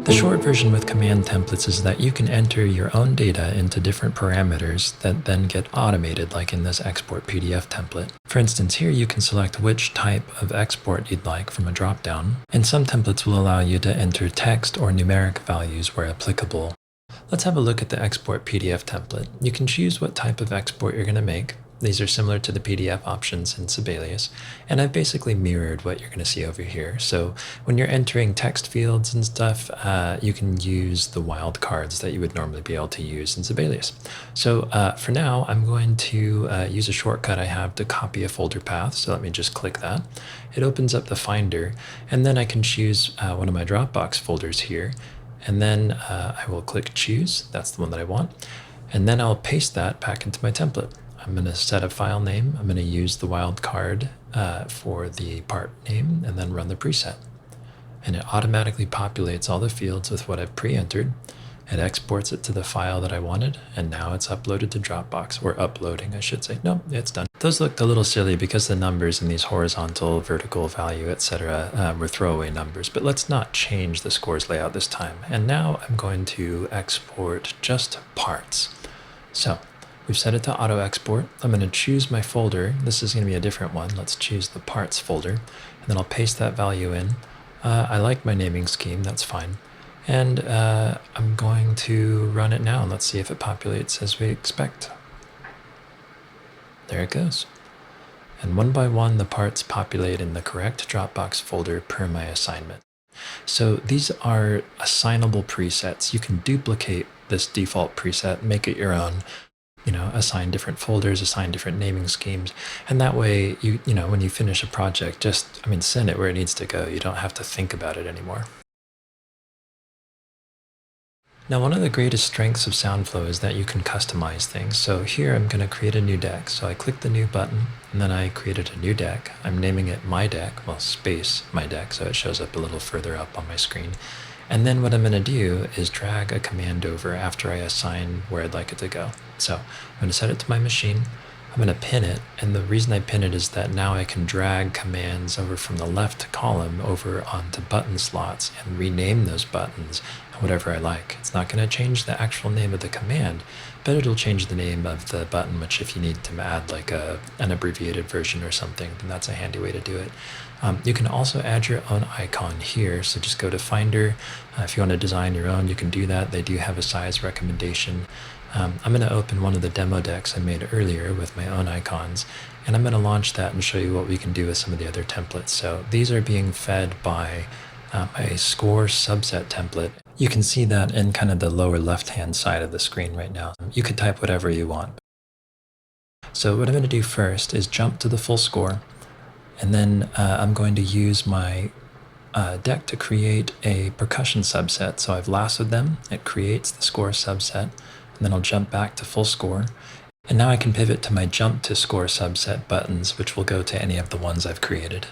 The short version with command templates is that you can enter your own data into different parameters that then get automated, like in this export PDF template. For instance, here you can select which type of export you'd like from a dropdown, and some templates will allow you to enter text or numeric values where applicable. Let's have a look at the export PDF template. You can choose what type of export you're going to make. These are similar to the PDF options in Sibelius, and I've basically mirrored what you're going to see over here. So when you're entering text fields and stuff, you can use the wildcards that you would normally be able to use in Sibelius. So for now, I'm going to use a shortcut I have to copy a folder path. So let me just click that. It opens up the Finder, and then I can choose one of my Dropbox folders here, and then I will click Choose. That's the one that I want, and then I'll paste that back into my template. I'm going to set a file name. I'm going to use the wildcard for the part name and then run the preset. And it automatically populates all the fields with what I've pre-entered. It exports it to the file that I wanted, and now it's uploaded to Dropbox, or uploading, I should say. No, it's done. Those looked a little silly because the numbers in these horizontal, vertical value, etc. Were throwaway numbers, but let's not change the scores layout this time. And now I'm going to export just parts. So we've set it to auto export. I'm going to choose my folder. This is going to be a different one. Let's choose the parts folder, and then I'll paste that value in. I like my naming scheme, that's fine. And I'm going to run it now. Let's see if it populates as we expect. There it goes. And one by one, the parts populate in the correct Dropbox folder per my assignment. So these are assignable presets. You can duplicate this default preset, make it your own. Assign different folders, assign different naming schemes, and that way, when you finish a project, send it where it needs to go. You don't have to think about it anymore. Now, one of the greatest strengths of Soundflow is that you can customize things. So here I'm going to create a new deck. So I click the new button, and then I created a new deck. I'm naming it my deck, space my deck, so it shows up a little further up on my screen. And then what I'm going to do is drag a command over after I assign where I'd like it to go. So I'm going to set it to my machine. I'm going to pin it, and the reason I pin it is that now I can drag commands over from the left column over onto button slots and rename those buttons whatever I like. It's not going to change the actual name of the command, but it'll change the name of the button, which if you need to add like an abbreviated version or something, then that's a handy way to do it. You can also add your own icon here, so just go to Finder. If you want to design your own, you can do that. They do have a size recommendation. I'm going to open one of the demo decks I made earlier with my own icons, and I'm going to launch that and show you what we can do with some of the other templates. So these are being fed by a score subset template. You can see that in kind of the lower left-hand side of the screen right now. You could type whatever you want. So what I'm going to do first is jump to the full score, and then I'm going to use my deck to create a percussion subset. So I've lassoed them, it creates the score subset, and then I'll jump back to full score. And now I can pivot to my jump to score subset buttons, which will go to any of the ones I've created.